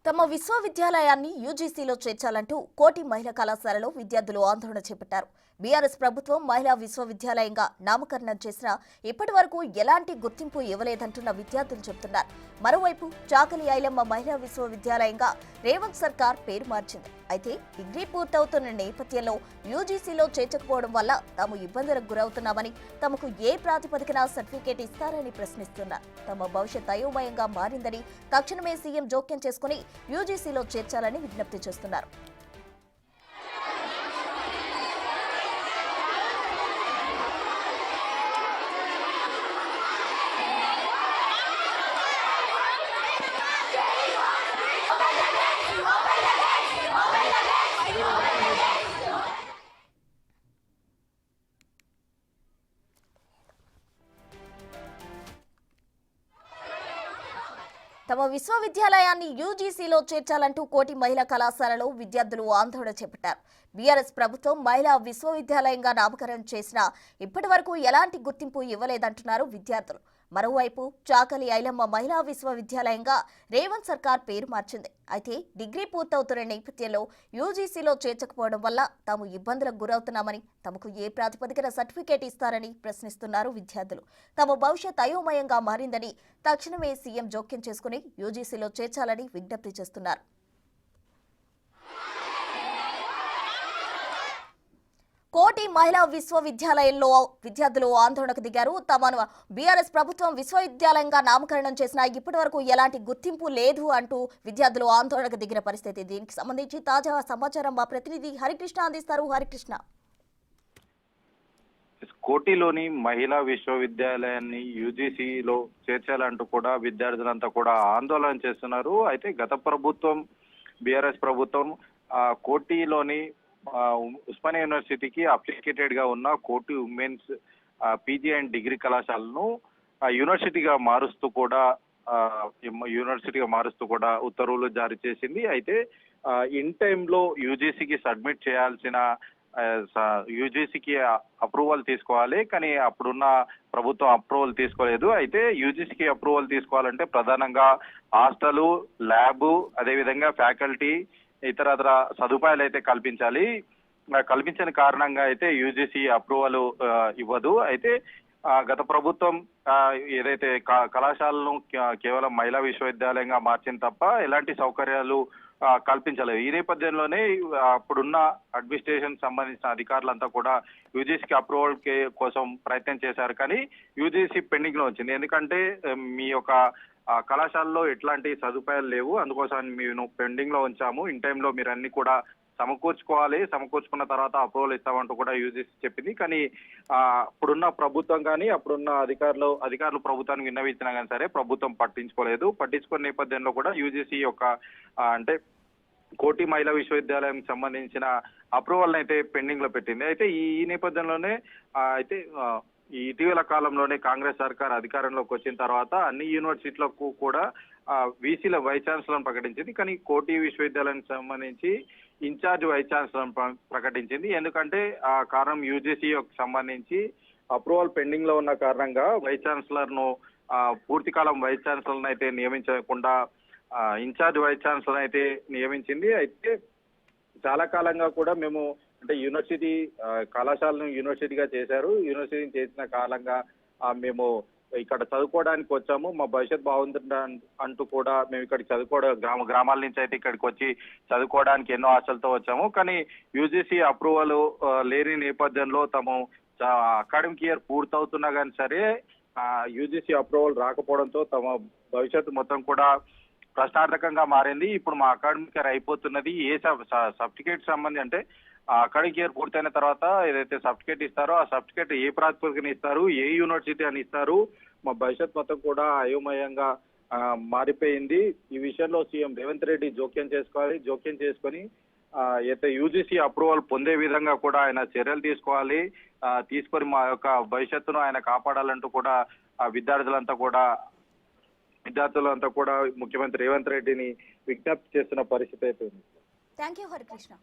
తమ విశ్వవిద్యాలయాన్ని యూజీసీలో చేర్చాలంటూ కోటి మహిళా కళాశాలలో విద్యార్థులు ఆందోళన చేపట్టారు. బీఆర్ఎస్ ప్రభుత్వం మహిళా విశ్వవిద్యాలయంగా నామకరణం చేసినా ఇప్పటి వరకు ఎలాంటి గుర్తింపు ఇవ్వలేదంటున్న విద్యార్థులు చెబుతున్నారు. మరోవైపు చాకలి ఐలమ్మ మహిళా విశ్వవిద్యాలయంగా రేవంత్ సర్కార్ పేరు మార్చింది. అయితే డిగ్రీ పూర్తవుతున్న నేపథ్యంలో యూజీసీలో చేర్చకపోవడం వల్ల తాము ఇబ్బందులకు గురవుతున్నామని, తమకు ఏ ప్రాతిపదికన సర్టిఫికేట్ ఇస్తారని ప్రశ్నిస్తున్నారు. తమ భవిష్యత్ అయోమయంగా మారిందని తక్షణమే సీఎం జోక్యం చేసుకుని యూజీసీలో చేర్చాలని విజ్ఞప్తి చేస్తున్నారు. తమ విశ్వవిద్యాలయాన్ని యూజీసీలో చేర్చాలంటూ కోటి మహిళా కళాశాలలో విద్యార్థులు ఆందోళన చేపట్టారు. బీఆర్ఎస్ ప్రభుత్వం మహిళా విశ్వవిద్యాలయంగా నామకరణం చేసినా ఇప్పటి వరకు ఎలాంటి గుర్తింపు ఇవ్వలేదంటున్నారు విద్యార్థులు. మరోవైపు చాకలి ఐలమ్మ మహిళా విశ్వవిద్యాలయంగా రేవంత్ సర్కార్ పేరు మార్చింది. అయితే డిగ్రీ పూర్తవుతున్న నేపథ్యంలో యూజీసీలో చేర్చకపోవడం వల్ల తాము ఇబ్బందులకు గురవుతున్నామని, తమకు ఏ ప్రాతిపదికన సర్టిఫికేట్ ఇస్తారని ప్రశ్నిస్తున్నారు విద్యార్థులు. తమ భవిష్యత్ అయోమయంగా మారిందని తక్షణమే సీఎం జోక్యం చేసుకుని యూజీసీలో చేర్చాలని విజ్ఞప్తి చేస్తున్నారు. కోటి మహిళా విశ్వవిద్యాలయంలో విద్యార్థులు ఆందోళనకు దిగారు. తమను బీఆర్ఎస్ ప్రభుత్వం విశ్వవిద్యాలయంగా నామకరణం చేసినా ఇప్పటి వరకు ఎలాంటి గుర్తింపు లేదు అంటూ విద్యార్థులు ఆందోళనకు దిగిన పరిస్థితి. దీనికి సంబంధించి తాజా సమాచారం మా ప్రతినిధి హరికృష్ణ అందిస్తారు. హరికృష్ణ, కోటిలోని మహిళా విశ్వవిద్యాలయాన్ని యూజీసీలో చేర్చాలంటూ కూడా విద్యార్థులంతా కూడా ఆందోళన చేస్తున్నారు. అయితే గత ప్రభుత్వం బీఆర్ఎస్ ప్రభుత్వం కోటిలోని ఉస్మానియా యూనివర్సిటీకి అప్లికేటెడ్ గా ఉన్న కోటి ఉమెన్స్ పీజీ అండ్ డిగ్రీ కళాశాలను యూనివర్సిటీగా మారుస్తూ కూడా ఉత్తర్వులు జారీ చేసింది. అయితే ఇన్ టైంలో యూజీసీకి సబ్మిట్ చేయాల్సిన యూజీసీకి అప్రూవల్ తీసుకోవాలి, కానీ అప్పుడున్న ప్రభుత్వం అప్రూవల్ తీసుకోలేదు. అయితే యూజీసీకి అప్రూవల్ తీసుకోవాలంటే ప్రధానంగా హాస్టల్, ల్యాబ్, అదేవిధంగా ఫ్యాకల్టీ, ఇతర సదుపాయాలు అయితే కల్పించని కారణంగా అయితే యూజీసీ అప్రూవల్ ఇవ్వదు. అయితే గత ప్రభుత్వం ఏదైతే కళాశాలను కేవలం మహిళా విశ్వవిద్యాలయంగా మార్చింది తప్ప ఎలాంటి సౌకర్యాలు కల్పించలేదు. ఈ నేపథ్యంలోనే అప్పుడున్న అడ్మినిస్ట్రేషన్ సంబంధించిన అధికారులంతా కూడా యూజీసీకి అప్రూవల్ కోసం ప్రయత్నం చేశారు, కానీ యూజీసీ పెండింగ్ లో వచ్చింది. ఎందుకంటే మీ యొక్క కళాశాలలో ఎట్లాంటి సదుపాయాలు లేవు, అందుకోసం మేము పెండింగ్ లో ఉంచాము, ఇన్ టైంలో మీరు అన్ని కూడా సమకూర్చుకోవాలి, సమకూర్చుకున్న తర్వాత అప్రూవల్ ఇస్తామంటూ కూడా యూజీసీ చెప్పింది. కానీ అప్పుడున్న ప్రభుత్వం కానీ అప్పుడున్న అధికారులు ప్రభుత్వానికి విన్నవించినా కానీ సరే ప్రభుత్వం పట్టించుకున్న నేపథ్యంలో కూడా యూజీసీ యొక్క అంటే కోటి మహిళా విశ్వవిద్యాలయం సంబంధించిన అప్రూవల్ అయితే పెండింగ్ లో పెట్టింది. అయితే ఈ నేపథ్యంలోనే అయితే ఈ ఇటీవల కాలంలోనే కాంగ్రెస్ సర్కార్ అధికారంలోకి వచ్చిన తర్వాత అన్ని యూనివర్సిటీలకు కూడా వీసీల వైస్ ఛాన్సలర్ ప్రకటించింది, కానీ కోటి విశ్వవిద్యాలయానికి సంబంధించి ఇన్ఛార్జ్ వైస్ ఛాన్సలర్ ప్రకటించింది. ఎందుకంటే ఆ కారణం యూజీసీ సంబంధించి అప్రూవల్ పెండింగ్ లో ఉన్న కారణంగా వైస్ ఛాన్సలర్ ను పూర్తికాలం వైస్ ఛాన్సలర్ అయితే నియమించకుండా ఇన్ఛార్జ్ వైస్ ఛాన్సలర్ అయితే నియమించింది. అయితే చాలా కాలంగా కూడా మేము అంటే యూనివర్సిటీ కళాశాలను యూనివర్సిటీగా చేశారు, యూనివర్సిటీని చేసిన కాలంగా మేము ఇక్కడ చదువుకోవడానికి వచ్చాము, మా భవిష్యత్ బాగుంటుంది అంటూ కూడా మేము ఇక్కడికి గ్రామాల నుంచి అయితే ఇక్కడికి వచ్చి చదువుకోవడానికి ఎన్నో ఆశలతో వచ్చాము. కానీ యూజీసీ అప్రూవల్ లేని నేపథ్యంలో తాము అకాడమిక్ ఇయర్ పూర్తవుతున్నా కానీ సరే యూజీసీ అప్రూవల్ రాకపోవడంతో తమ భవిష్యత్తు మొత్తం కూడా ప్రశ్నార్థకంగా మారింది. ఇప్పుడు మా అకాడమిక్ ఇయర్ అయిపోతున్నది, ఏ సర్టిఫికేట్ సంబంధి అంటే అకాడమిక్ ఇయర్ పూర్తయిన తర్వాత ఏదైతే సర్టిఫికేట్ ఇస్తారో ఆ సర్టిఫికేట్ ఏ ప్రాతిపదికన ఇస్తారు, ఏ యూనివర్సిటీ అని ఇస్తారు, మా భవిష్యత్ మొత్తం కూడా అయోమయంగా మారిపోయింది. ఈ విషయంలో సీఎం రేవంత్ రెడ్డి జోక్యం చేసుకొని అయితే యూజీసీ అప్రూవల్ పొందే విధంగా కూడా ఆయన చర్యలు తీసుకొని మా యొక్క భవిష్యత్తును ఆయన కాపాడాలంటూ కూడా విద్యార్థులంతా కూడా ముఖ్యమంత్రి రేవంత్ రెడ్డిని విజ్ఞప్తి చేస్తున్న పరిస్థితి అయితే ఉంది. థాంక్యూ హరికృష్ణ.